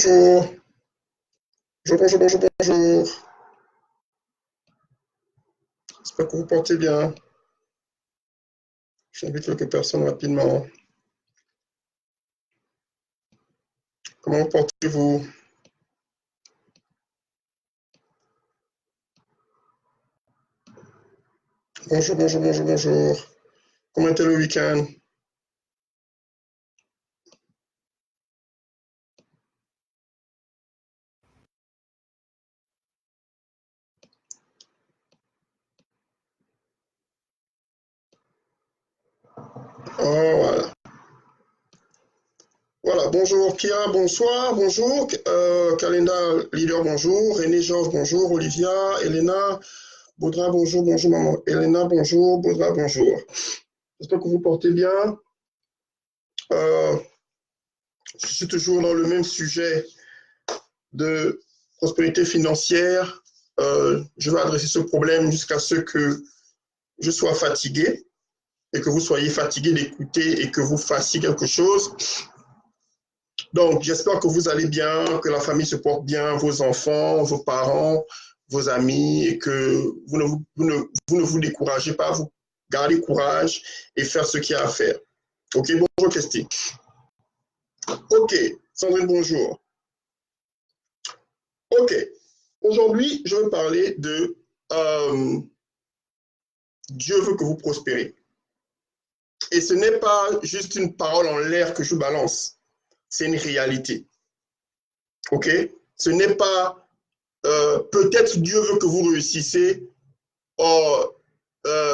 bonjour. Bonjour. J'espère que vous portez bien. J'invite quelques personnes rapidement. Comment vous portez-vous? Bonjour. Comment était le week-end? Oh, voilà. Voilà, bonjour Kia, bonsoir, bonjour. Kalinda, leader, bonjour. René Georges, bonjour. Olivia, Elena, Baudra, bonjour maman. Elena, bonjour. Baudra, bonjour. J'espère que vous portez bien. Je suis toujours dans le même sujet de prospérité financière. Je vais adresser ce problème jusqu'à ce que je sois fatigué et que vous soyez fatigué d'écouter et que vous fassiez quelque chose. Donc, j'espère que vous allez bien, que la famille se porte bien, vos enfants, vos parents, vos amis, et que vous ne vous découragez pas, vous gardez courage et faire ce qu'il y a à faire. Ok, bonjour Christy. Ok, Sandrine, bonjour. Ok, aujourd'hui, je vais parler de Dieu veut que vous prospérez. Et ce n'est pas juste une parole en l'air que je balance, c'est une réalité. Ok? Ce n'est pas peut-être Dieu veut que vous réussissez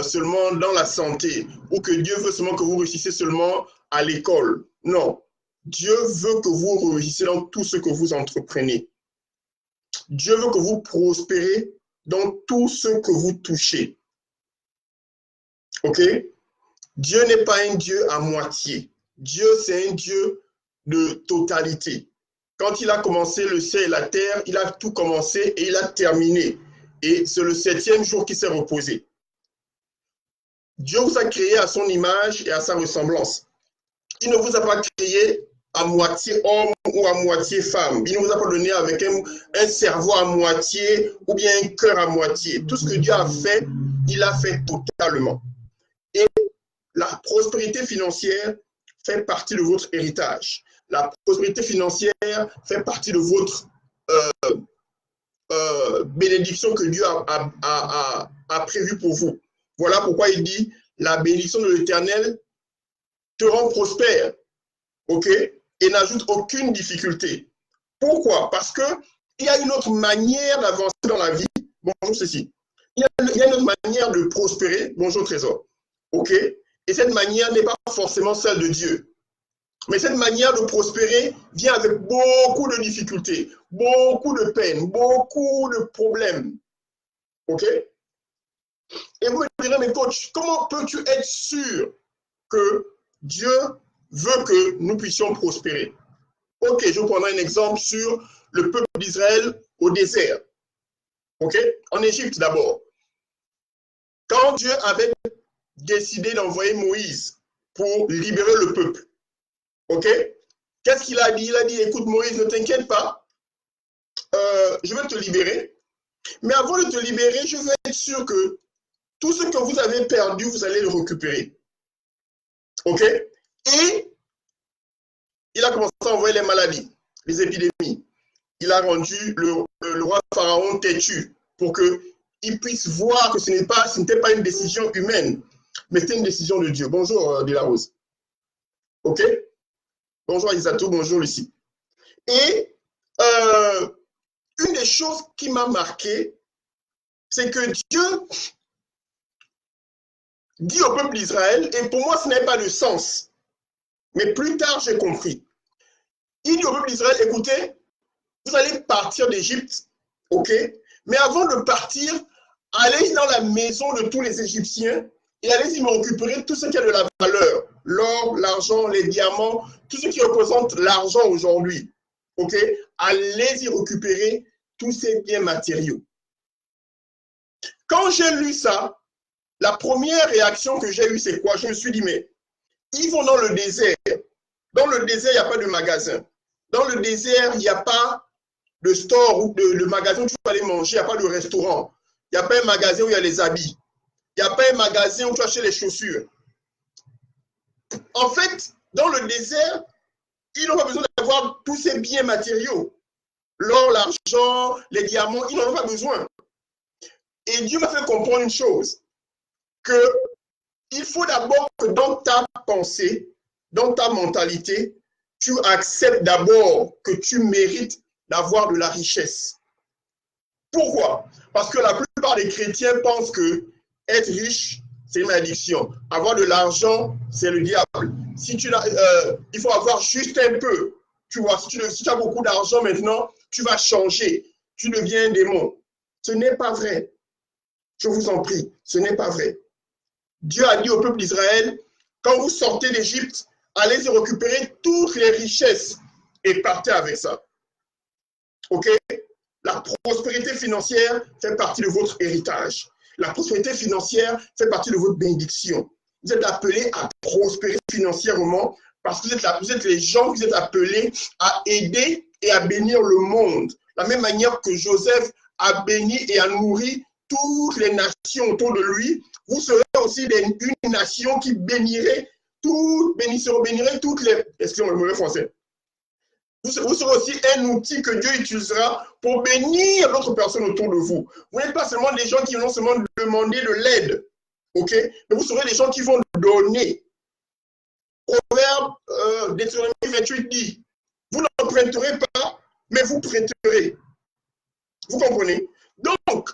seulement dans la santé ou que Dieu veut seulement que vous réussissez seulement à l'école. Non. Dieu veut que vous réussissez dans tout ce que vous entreprenez. Dieu veut que vous prospérez dans tout ce que vous touchez. Ok? Dieu n'est pas un Dieu à moitié. Dieu, c'est un Dieu de totalité. Quand il a commencé le ciel et la terre, il a tout commencé et il a terminé. Et c'est le 7e jour qui s'est reposé. Dieu vous a créé à son image et à sa ressemblance. Il ne vous a pas créé à moitié homme ou à moitié femme. Il ne vous a pas donné avec un cerveau à moitié ou bien un cœur à moitié. Tout ce que Dieu a fait, il a fait totalement. Et la prospérité financière fait partie de votre héritage. La prospérité financière fait partie de votre bénédiction que Dieu a prévue pour vous. Voilà pourquoi il dit, la bénédiction de l'Éternel te rend prospère, ok? Et n'ajoute aucune difficulté. Pourquoi? Parce qu'il y a une autre manière d'avancer dans la vie. Bonjour Cécile. Il y a une autre manière de prospérer. Bonjour Trésor. Ok? Et cette manière n'est pas forcément celle de Dieu. Mais cette manière de prospérer vient avec beaucoup de difficultés, beaucoup de peines, beaucoup de problèmes. Ok? Et vous me direz, mais coach, comment peux-tu être sûr que Dieu veut que nous puissions prospérer? Ok, je prendrai un exemple sur le peuple d'Israël au désert. Ok? En Égypte d'abord. Quand Dieu avait décidé d'envoyer Moïse pour libérer le peuple, ok? Qu'est-ce qu'il a dit? Il a dit, écoute Moïse, ne t'inquiète pas, je vais te libérer. Mais avant de te libérer, je veux être sûr que tout ce que vous avez perdu, vous allez le récupérer. Ok? Et il a commencé à envoyer les maladies, les épidémies. Il a rendu le roi Pharaon têtu pour qu'il puisse voir que ce n'était pas une décision humaine, mais c'était une décision de Dieu. Bonjour, Delarose. Ok? Bonjour Isatou, bonjour Lucie. Et une des choses qui m'a marqué, c'est que Dieu dit au peuple d'Israël, et pour moi ce n'est pas de sens, mais plus tard j'ai compris. Il dit au peuple d'Israël, écoutez, vous allez partir d'Égypte, ok? Mais avant de partir, allez dans la maison de tous les Égyptiens et allez-y me récupérer tout ce qui a de la valeur. L'or, l'argent, les diamants, tout ce qui représente l'argent aujourd'hui. Ok? Allez-y récupérer tous ces biens matériaux. Quand j'ai lu ça, la première réaction que j'ai eue, c'est quoi? Je me suis dit, mais ils vont dans le désert. Dans le désert, il n'y a pas de magasin. Dans le désert, il n'y a pas de store ou de magasin où tu vas aller manger, il n'y a pas de restaurant. Il n'y a pas un magasin où il y a les habits. Il n'y a pas un magasin où tu achètes les chaussures. En fait, dans le désert, ils n'ont pas besoin d'avoir tous ces biens matériaux. L'or, l'argent, les diamants, ils n'en ont pas besoin. Et Dieu m'a fait comprendre une chose, qu'il faut d'abord que dans ta pensée, dans ta mentalité, tu acceptes d'abord que tu mérites d'avoir de la richesse. Pourquoi? Parce que la plupart des chrétiens pensent que être riche, c'est une malédiction. Avoir de l'argent, c'est le diable. Si tu il faut avoir juste un peu. Tu vois, si tu as beaucoup d'argent maintenant, tu vas changer. Tu deviens un démon. Ce n'est pas vrai. Je vous en prie, ce n'est pas vrai. Dieu a dit au peuple d'Israël, quand vous sortez d'Égypte, allez-y récupérer toutes les richesses et partez avec ça. OK? La prospérité financière fait partie de votre héritage. La prospérité financière fait partie de votre bénédiction. Vous êtes appelés à prospérer financièrement parce que vous êtes les gens, vous êtes appelés à aider et à bénir le monde. De la même manière que Joseph a béni et a nourri toutes les nations autour de lui, vous serez aussi une nation qui bénirait toutes les... Excusez-moi, le mauvais français. Vous serez aussi un outil que Dieu utilisera pour bénir d'autres personnes autour de vous. Vous n'êtes pas seulement des gens qui vont seulement demander de l'aide, ok? Mais vous serez des gens qui vont donner. Proverbe Deutéronome 28 dit, vous n'emprunterez pas, mais vous prêterez. Vous comprenez? Donc,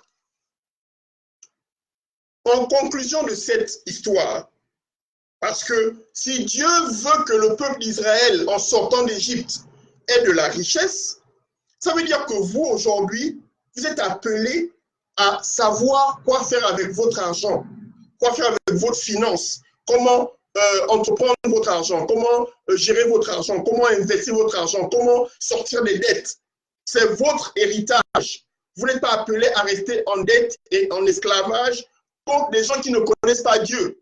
en conclusion de cette histoire, parce que si Dieu veut que le peuple d'Israël, en sortant d'Égypte, ait de la richesse, ça veut dire que vous, aujourd'hui, vous êtes appelés à savoir quoi faire avec votre argent, quoi faire avec votre finance, comment entreprendre votre argent, comment gérer votre argent, comment investir votre argent, comment sortir des dettes. C'est votre héritage. Vous n'êtes pas appelés à rester en dette et en esclavage contre des gens qui ne connaissent pas Dieu.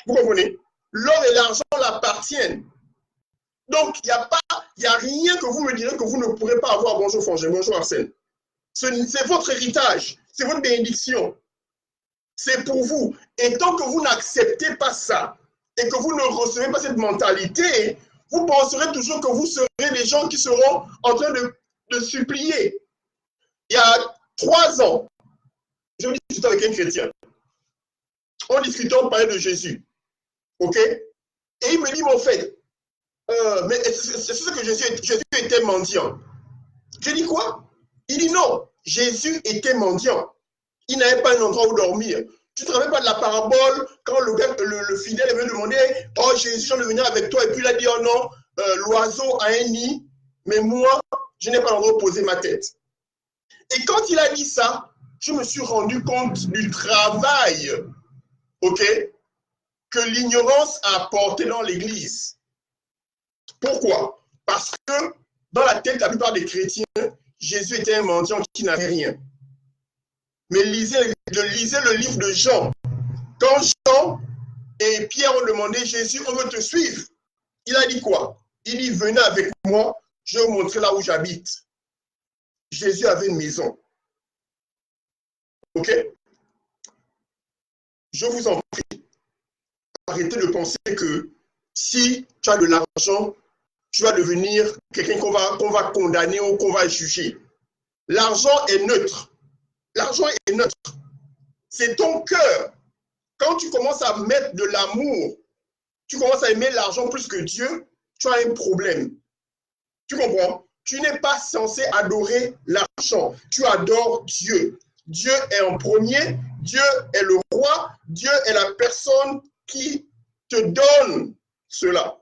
Vous comprenez? L'or et l'argent l'appartiennent. Donc, il n'y a rien que vous me direz que vous ne pourrez pas avoir. Bonjour Frangin, bonjour Arsène. C'est votre héritage, c'est votre bénédiction. C'est pour vous. Et tant que vous n'acceptez pas ça, et que vous ne recevez pas cette mentalité, vous penserez toujours que vous serez des gens qui seront en train de supplier. Il y a 3 ans, je discutais avec un chrétien. On discutait, on parlait de Jésus. OK? Et il me dit, mon frère, mais c'est ce que Jésus était mendiant. Je dis quoi? Il dit non, Jésus était mendiant. Il n'avait pas un endroit où dormir. Tu ne te rappelles pas de la parabole quand le fidèle est venu demander, oh Jésus, je vais venir avec toi. Et puis il a dit, oh non, l'oiseau a un nid, mais moi, je n'ai pas d'endroit où poser ma tête. Et quand il a dit ça, je me suis rendu compte du travail, ok, que l'ignorance a apporté dans l'Église. Pourquoi? Parce que dans la tête de la plupart des chrétiens, Jésus était un mendiant qui n'avait rien. Mais lisez le livre de Jean. Quand Jean et Pierre ont demandé, Jésus, on veut te suivre. Il a dit quoi? Il dit, venez avec moi, je vais vous montrer là où j'habite. Jésus avait une maison. Ok? Je vous en prie, arrêtez de penser que si tu as de l'argent, tu vas devenir quelqu'un qu'on va condamner ou qu'on va juger. L'argent est neutre. L'argent est neutre. C'est ton cœur. Quand tu commences à mettre de l'amour, tu commences à aimer l'argent plus que Dieu, tu as un problème. Tu comprends? Tu n'es pas censé adorer l'argent. Tu adores Dieu. Dieu est en premier. Dieu est le roi. Dieu est la personne qui te donne cela.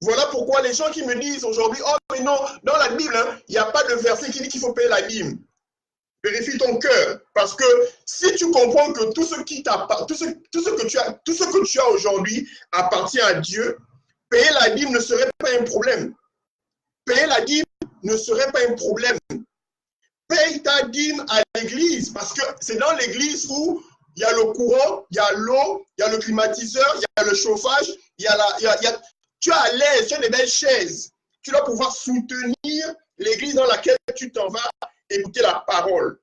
Voilà pourquoi les gens qui me disent aujourd'hui, oh mais non, dans la Bible, il n'y a pas de verset qui dit qu'il faut payer la dîme. Vérifie ton cœur, parce que si tu comprends que tout ce que tu as aujourd'hui appartient à Dieu, payer la dîme ne serait pas un problème. Payer la dîme ne serait pas un problème. Paye ta dîme à l'église, parce que c'est dans l'église où il y a le courant, il y a l'eau, il y a le climatiseur, il y a le chauffage, il y a Tu es à l'aise, tu as des belles chaises. Tu dois pouvoir soutenir l'église dans laquelle tu t'en vas écouter la parole.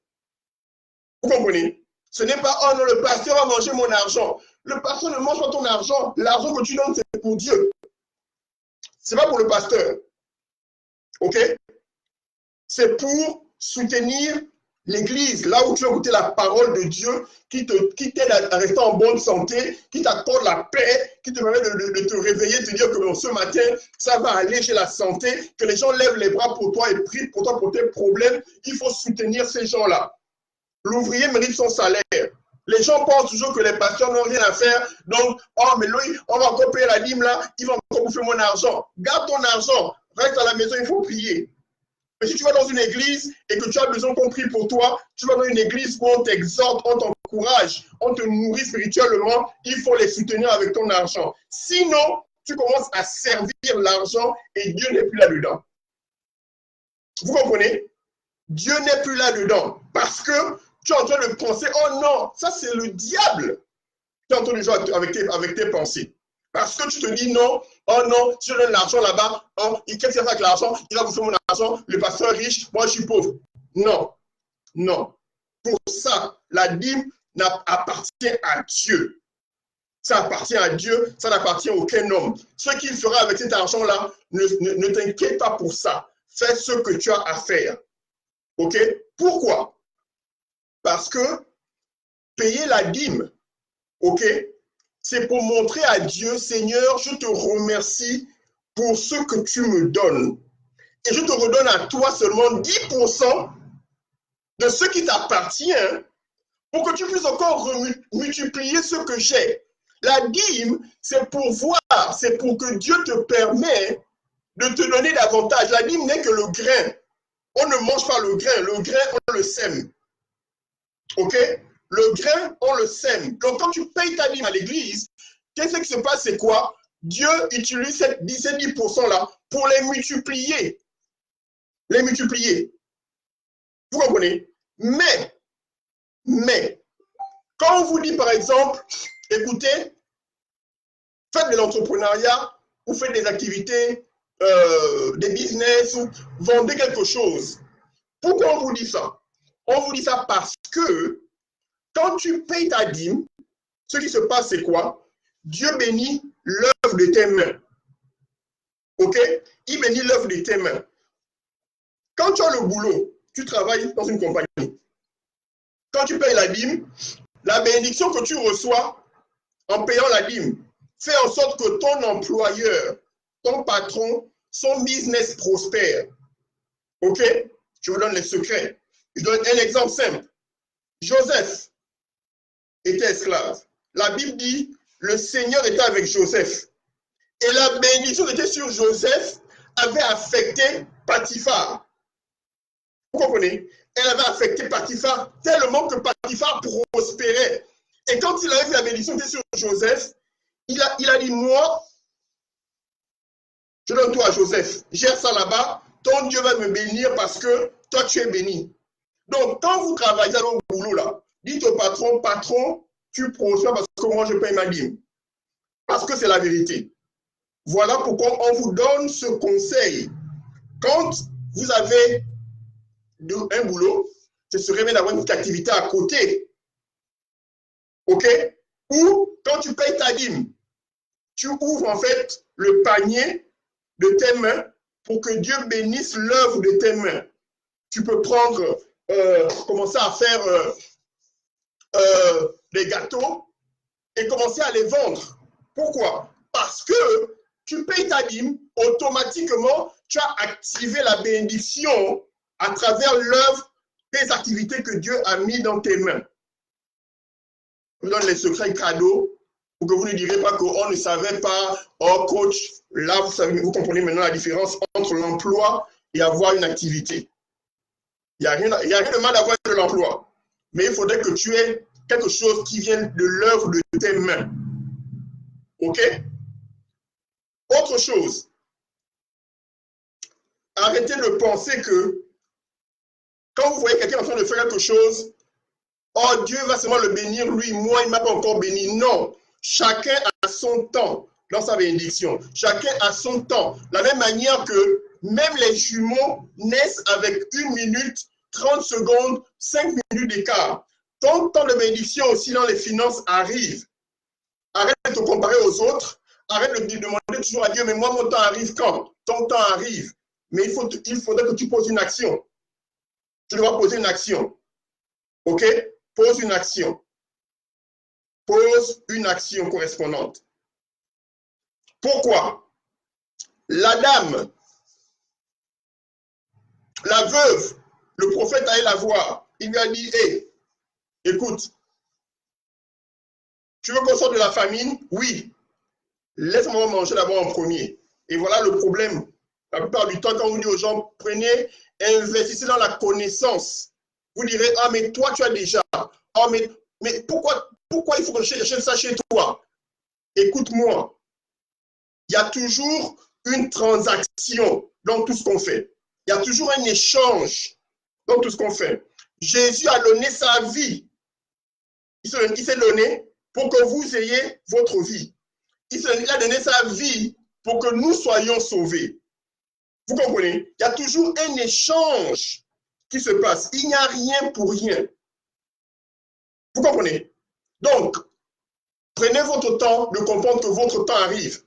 Vous comprenez? Ce n'est pas, oh non, le pasteur va manger mon argent. Le pasteur ne mange pas ton argent. L'argent que tu donnes, c'est pour Dieu. Ce n'est pas pour le pasteur. OK? C'est pour soutenir l'église, là où tu vas écouter la parole de Dieu, qui t'aide à rester en bonne santé, qui t'accorde la paix, qui te permet de te réveiller, de te dire que bon, ce matin, ça va aller, j'ai la santé, que les gens lèvent les bras pour toi et prient pour toi, pour tes problèmes. Il faut soutenir ces gens-là. L'ouvrier mérite son salaire. Les gens pensent toujours que les pasteurs n'ont rien à faire. Donc, oh, mais lui, on va encore payer la dîme là, il va encore bouffer mon argent. Garde ton argent, reste à la maison, il faut prier. Mais si tu vas dans une église et que tu as besoin qu'on prie pour toi, tu vas dans une église où on t'exhorte, on t'encourage, on te nourrit spirituellement, il faut les soutenir avec ton argent. Sinon, tu commences à servir l'argent et Dieu n'est plus là-dedans. Vous comprenez? Dieu n'est plus là-dedans parce que tu es en train de penser, oh non, ça c'est le diable. Tu es en train de jouer avec tes pensées. Parce que tu te dis non, oh non, si je donne l'argent là-bas, oh, qu'est-ce qu'il va faire avec l'argent? Il va bouffer mon argent, le pasteur est riche, moi je suis pauvre. Non, non. Pour ça, la dîme appartient à Dieu. Ça appartient à Dieu, ça n'appartient à aucun homme. Ce qu'il fera avec cet argent-là, ne t'inquiète pas pour ça. Fais ce que tu as à faire. OK? Pourquoi? Parce que payer la dîme, OK? C'est pour montrer à Dieu, Seigneur, je te remercie pour ce que tu me donnes. Et je te redonne à toi seulement 10% de ce qui t'appartient pour que tu puisses encore multiplier ce que j'ai. La dîme, c'est pour voir, c'est pour que Dieu te permet de te donner davantage. La dîme n'est que le grain. On ne mange pas le grain, on le sème. OK? Le grain, on le sème. Donc, quand tu payes ta dîme à l'église, qu'est-ce qui se passe? C'est quoi? Dieu utilise ces 10% pour les multiplier. Les multiplier. Vous comprenez? Mais, quand on vous dit, par exemple, écoutez, faites de l'entrepreneuriat ou faites des activités, des business ou vendez quelque chose. Pourquoi on vous dit ça? On vous dit ça parce que quand tu payes ta dîme, ce qui se passe, c'est quoi? Dieu bénit l'œuvre de tes mains. OK? Il bénit l'œuvre de tes mains. Quand tu as le boulot, tu travailles dans une compagnie. Quand tu payes la dîme, la bénédiction que tu reçois en payant la dîme fait en sorte que ton employeur, ton patron, son business prospère. OK? Je vous donne les secrets. Je donne un exemple simple. Joseph était esclave. La Bible dit, le Seigneur était avec Joseph. Et la bénédiction qui était sur Joseph avait affecté Potiphar. Vous comprenez? Elle avait affecté Potiphar tellement que Potiphar prospérait. Et quand il a vu la bénédiction qui était sur Joseph, il a dit, moi, je donne toi à Joseph. Gère ça là-bas, ton Dieu va me bénir parce que toi tu es béni. Donc, quand vous travaillez dans le boulot là, dites au patron, patron, tu prospères parce que moi je paye ma dîme. Parce que c'est la vérité. Voilà pourquoi on vous donne ce conseil. Quand vous avez un boulot, ce serait bien d'avoir une petite activité à côté. OK? Ou quand tu payes ta dîme, tu ouvres en fait le panier de tes mains pour que Dieu bénisse l'œuvre de tes mains. Tu peux prendre, commencer à faire des gâteaux et commencer à les vendre. Pourquoi? Parce que tu payes ta dîme, automatiquement, tu as activé la bénédiction à travers l'œuvre des activités que Dieu a mis dans tes mains. Je vous donne les secrets cadeaux pour que vous ne direz pas qu'on ne savait pas. Oh, coach, là, vous comprenez maintenant la différence entre l'emploi et avoir une activité. Il n'y a rien de mal à avoir de l'emploi. Mais il faudrait que tu aies quelque chose qui vienne de l'œuvre de tes mains. OK? Autre chose. Arrêtez de penser que quand vous voyez quelqu'un en train de faire quelque chose, oh, Dieu va seulement le bénir, lui, moi, il ne m'a pas encore béni. Non. Chacun a son temps. dans sa bénédiction. Chacun a son temps. De la même manière que même les jumeaux naissent avec 1 minute, 30 secondes, 5 minutes d'écart. Ton temps de bénédiction aussi dans les finances arrive. Arrête de te comparer aux autres. Arrête de demander toujours à Dieu, mais moi, mon temps arrive quand? Ton temps arrive. Mais il faudrait que tu poses une action. Tu dois poser une action. OK? Pose une action. Pose une action correspondante. Pourquoi? La dame, la veuve, le prophète allait la voir. Il lui a dit, hé, écoute, tu veux qu'on sorte de la famine? Oui. Laisse-moi manger d'abord en premier. Et voilà le problème. La plupart du temps, quand on dit aux gens, prenez, investissez dans la connaissance. Vous direz, ah, mais toi, tu as déjà. Ah, mais pourquoi il faut que je cherche ça chez toi? Écoute-moi. Il y a toujours une transaction dans tout ce qu'on fait. Il y a toujours un échange dans tout ce qu'on fait. Jésus a donné sa vie. Il s'est donné pour que vous ayez votre vie. Il a donné sa vie pour que nous soyons sauvés. Vous comprenez? Il y a toujours un échange qui se passe. Il n'y a rien pour rien. Vous comprenez? Donc, prenez votre temps de comprendre que votre temps arrive.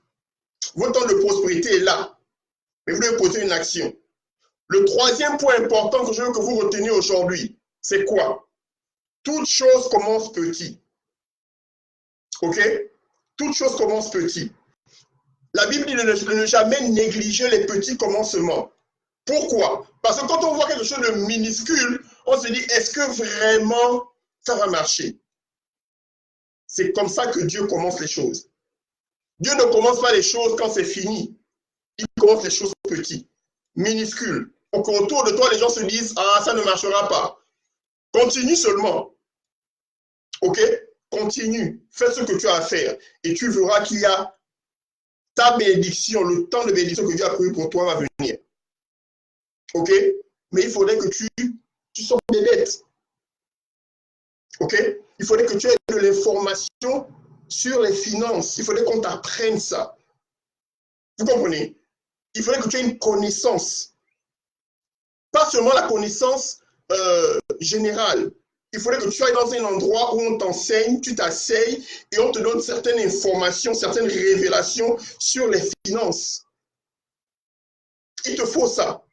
Votre temps de prospérité est là. Mais vous devez poser une action. Le troisième point important que je veux que vous reteniez aujourd'hui, c'est quoi? Toute chose commence petit. OK? Toute chose commence petit. La Bible dit de ne jamais négliger les petits commencements. Pourquoi? Parce que quand on voit quelque chose de minuscule, on se dit, est-ce que vraiment ça va marcher? C'est comme ça que Dieu commence les choses. Dieu ne commence pas les choses quand c'est fini. Il commence les choses petites, minuscules. Autour de toi, les gens se disent, ah, ça ne marchera pas. Continue seulement. OK? Continue. Fais ce que tu as à faire. Et tu verras qu'il y a ta bénédiction, le temps de bénédiction que Dieu a prévu pour toi va venir. OK? Mais il faudrait que tu sortes des dettes. OK? Il faudrait que tu aies de l'information sur les finances. Il faudrait qu'on t'apprenne ça. Vous comprenez? Il faudrait que tu aies une connaissance. Pas seulement la connaissance générale. Il faudrait que tu ailles dans un endroit où on t'enseigne, tu t'asseyes et on te donne certaines informations, certaines révélations sur les finances. Il te faut ça.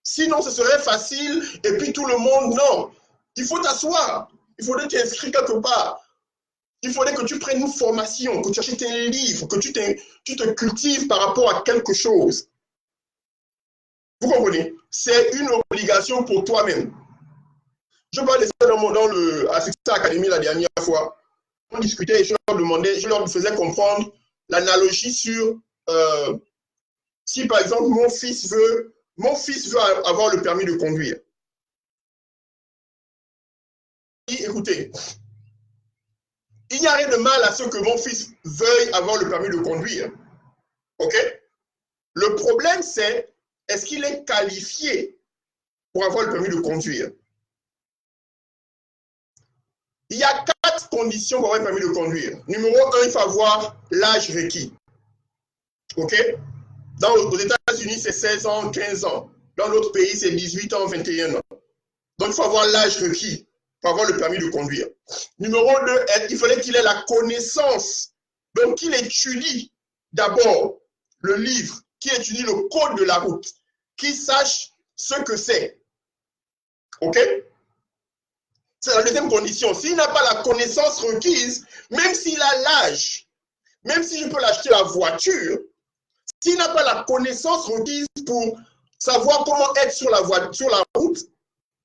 Sinon, ce serait facile et puis tout le monde, non. Il faut t'asseoir. Il faudrait t'inscrire quelque part. Il faudrait que tu prennes une formation, que tu achètes un livre, que tu te cultives par rapport à quelque chose. Vous comprenez? C'est une obligation pour toi-même. Je parlais ça à Success Academy la dernière fois. On discutait et je leur faisais comprendre l'analogie sur si par exemple mon fils veut avoir le permis de conduire. Et écoutez, il n'y a rien de mal à ce que mon fils veuille avoir le permis de conduire. OK? Le problème, c'est est-ce qu'il est qualifié pour avoir le permis de conduire? Il y a 4 conditions pour avoir un permis de conduire. Numéro 1, il faut avoir l'âge requis. OK? Aux États-Unis, c'est 16 ans, 15 ans. Dans d'autres pays, c'est 18 ans, 21 ans. Donc, il faut avoir l'âge requis pour avoir le permis de conduire. Numéro 2, il fallait qu'il ait la connaissance. Donc, qu'il étudie d'abord le livre, qu'il étudie le code de la route, qu'il sache ce que c'est. OK? C'est la deuxième condition. S'il n'a pas la connaissance requise, même s'il a l'âge, même si je peux l'acheter la voiture, s'il n'a pas la connaissance requise pour savoir comment être sur la route,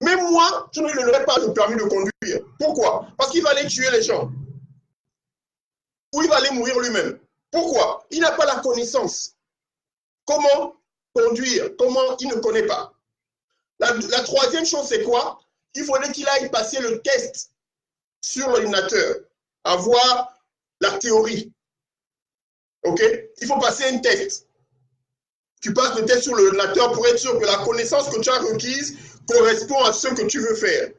même moi, je ne lui donnerai pas le permis de conduire. Pourquoi? Parce qu'il va aller tuer les gens. Ou il va aller mourir lui-même. Pourquoi? Il n'a pas la connaissance. Comment conduire? Comment il ne connaît pas? La troisième chose, c'est quoi? Il faudrait qu'il aille passer le test sur l'ordinateur, avoir la théorie. OK? Il faut passer un test. Tu passes le test sur l'ordinateur pour être sûr que la connaissance que tu as requise correspond à ce que tu veux faire.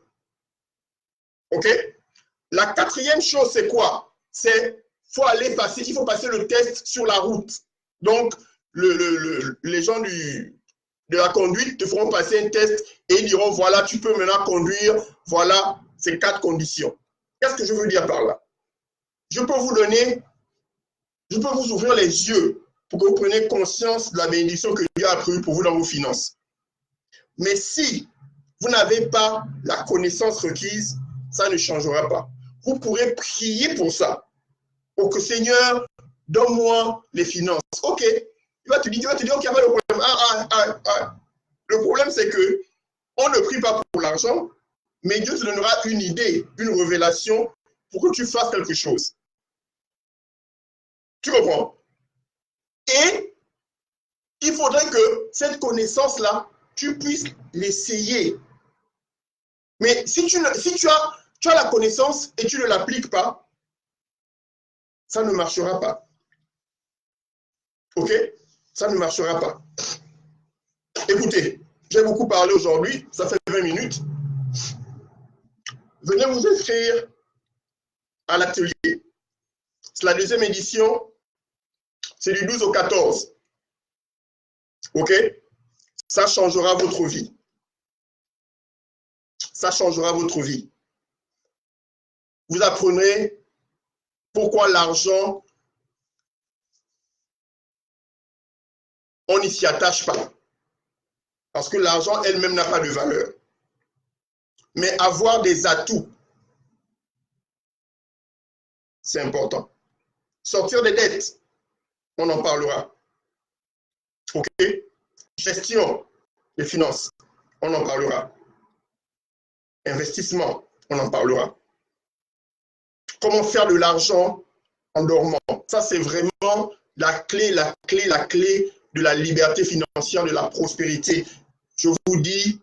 OK? La quatrième chose, c'est quoi? C'est il faut passer le test sur la route. Donc, les gens de la conduite te feront passer un test et ils diront, voilà, tu peux maintenant conduire, voilà ces 4 conditions. Qu'est-ce que je veux dire par là? Je peux vous ouvrir les yeux pour que vous preniez conscience de la bénédiction que Dieu a prévue pour vous dans vos finances. Mais si vous n'avez pas la connaissance requise, ça ne changera pas. Vous pourrez prier pour ça. Pour que Seigneur, donne-moi les finances. Ok. Il va te dire, ok, il n'y a pas de problème. Le problème, c'est que on ne prie pas pour l'argent, mais Dieu te donnera une idée, une révélation pour que tu fasses quelque chose. Tu comprends? Et il faudrait que cette connaissance-là, tu puisses l'essayer. Mais si tu as la connaissance et tu ne l'appliques pas, ça ne marchera pas. Ok? Ça ne marchera pas. Écoutez, j'ai beaucoup parlé aujourd'hui, ça fait 20 minutes. Venez vous inscrire à l'atelier. C'est la 2e édition, c'est du 12 au 14. Ok? Ça changera votre vie. Ça changera votre vie. Vous apprendrez pourquoi l'argent, on n'y s'y attache pas. Parce que l'argent elle-même n'a pas de valeur. Mais avoir des atouts, c'est important. Sortir des dettes, on en parlera. Ok? Gestion des finances, on en parlera. Investissement, on en parlera. Comment faire de l'argent en dormant? Ça, c'est vraiment la clé de la liberté financière, de la prospérité. Je vous dis,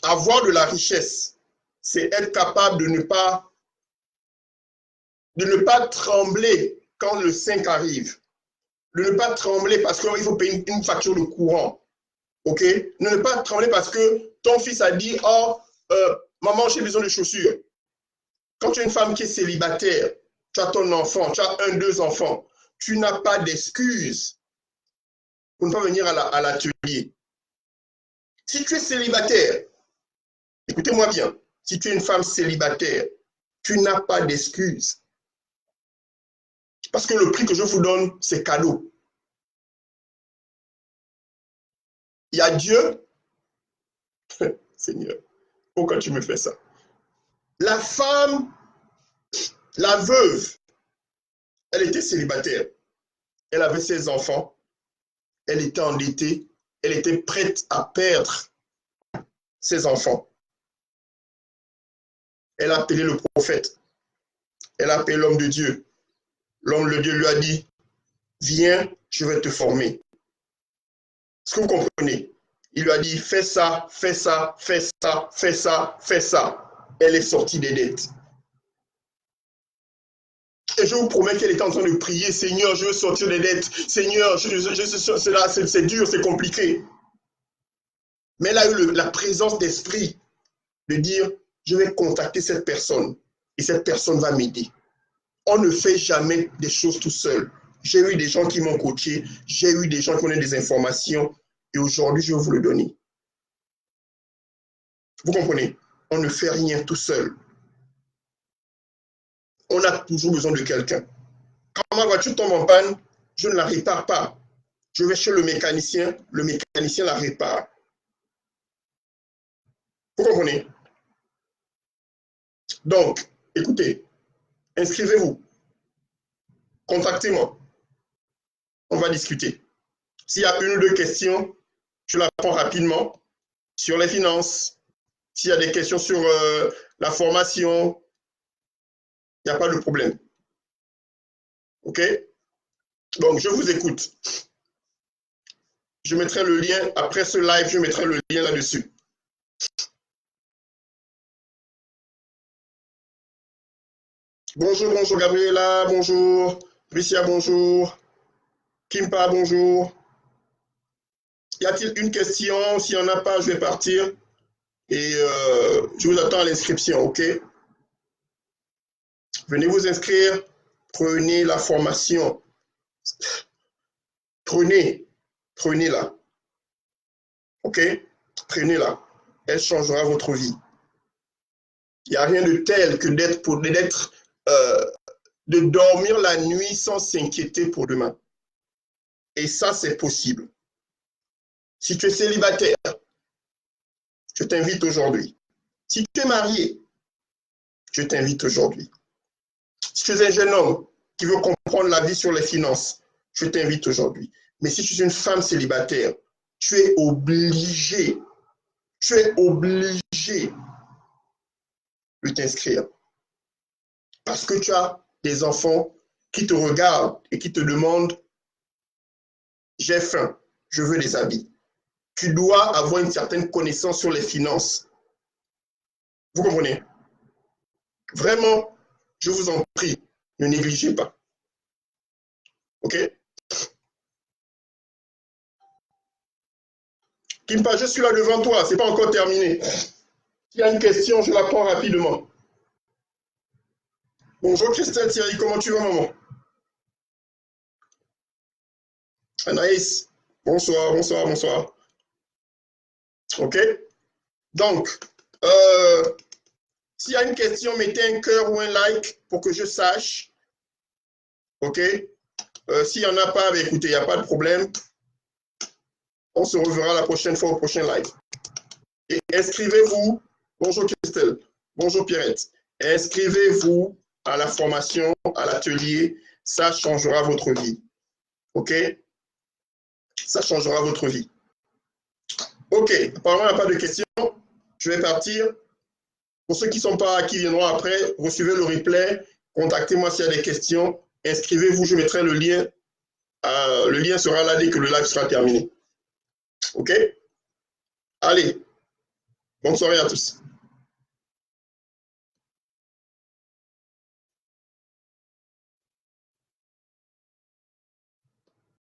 avoir de la richesse, c'est être capable de ne pas trembler quand le 5 arrive. De ne pas trembler parce qu'il faut payer une facture de courant. Ok? De ne pas trembler parce que ton fils a dit, oh, maman, j'ai besoin de chaussures. Quand tu es une femme qui est célibataire, tu as ton enfant, tu as 1, 2 enfants, tu n'as pas d'excuse pour ne pas venir à l'atelier. Si tu es célibataire, écoutez-moi bien, si tu es une femme célibataire, tu n'as pas d'excuse. Parce que le prix que je vous donne, c'est cadeau. Il y a Dieu. Seigneur, pourquoi tu me fais ça? La femme, la veuve, elle était célibataire. Elle avait ses enfants. Elle était endettée. Elle était prête à perdre ses enfants. Elle a appelé le prophète. Elle a appelé l'homme de Dieu. L'homme de Dieu lui a dit, viens, je vais te former. Est-ce que vous comprenez? Il lui a dit, fais ça, fais ça, fais ça, fais ça, fais ça. Elle est sortie des dettes. Et je vous promets qu'elle était en train de prier, Seigneur, je veux sortir des dettes. Seigneur, c'est dur, c'est compliqué. Mais elle a eu la présence d'esprit de dire, je vais contacter cette personne et cette personne va m'aider. On ne fait jamais des choses tout seul. J'ai eu des gens qui m'ont coaché, j'ai eu des gens qui ont des informations et aujourd'hui, je vais vous le donner. Vous comprenez? On ne fait rien tout seul. On a toujours besoin de quelqu'un. Quand ma voiture tombe en panne, je ne la répare pas. Je vais chez le mécanicien la répare. Vous comprenez? Donc, écoutez, inscrivez-vous, contactez-moi, on va discuter. S'il y a 1 ou 2 questions, je la prends rapidement sur les finances. S'il y a des questions sur la formation, il n'y a pas de problème. OK? Donc, je vous écoute. Je mettrai le lien, après ce live, je mettrai le lien là-dessus. Bonjour, bonjour Gabriela, bonjour. Tricia, bonjour. Kimpa, bonjour. Y a-t-il une question? S'il n'y en a pas, je vais partir. Et je vous attends à l'inscription, OK? Venez vous inscrire. Prenez la formation. Prenez-la. OK? Prenez-la. Elle changera votre vie. Il n'y a rien de tel que de dormir la nuit sans s'inquiéter pour demain. Et ça, c'est possible. Si tu es célibataire, je t'invite aujourd'hui. Si tu es marié, je t'invite aujourd'hui. Si tu es un jeune homme qui veut comprendre la vie sur les finances, je t'invite aujourd'hui. Mais si tu es une femme célibataire, tu es obligé de t'inscrire. Parce que tu as des enfants qui te regardent et qui te demandent « J'ai faim, je veux des habits ». Tu dois avoir une certaine connaissance sur les finances. Vous comprenez? Vraiment, je vous en prie, ne négligez pas. OK? Kimpa, je suis là devant toi, ce n'est pas encore terminé. S'il y a une question, je la prends rapidement. Bonjour Christelle Thierry, comment tu vas, maman? Anaïs, bonsoir, bonsoir, bonsoir. OK? Donc, s'il y a une question, mettez un cœur ou un like pour que je sache. OK? S'il n'y en a pas, écoutez, il n'y a pas de problème. On se reverra la prochaine fois au prochain live. Et inscrivez-vous. Bonjour Christelle. Bonjour Pierrette. Inscrivez-vous à la formation, à l'atelier. Ça changera votre vie. OK? Ça changera votre vie. OK. Apparemment, il n'y a pas de questions. Je vais partir. Pour ceux qui viendront après, recevez le replay. Contactez-moi s'il y a des questions. Inscrivez-vous. Je mettrai le lien. Le lien sera là dès que le live sera terminé. OK? Allez. Bonne soirée à tous.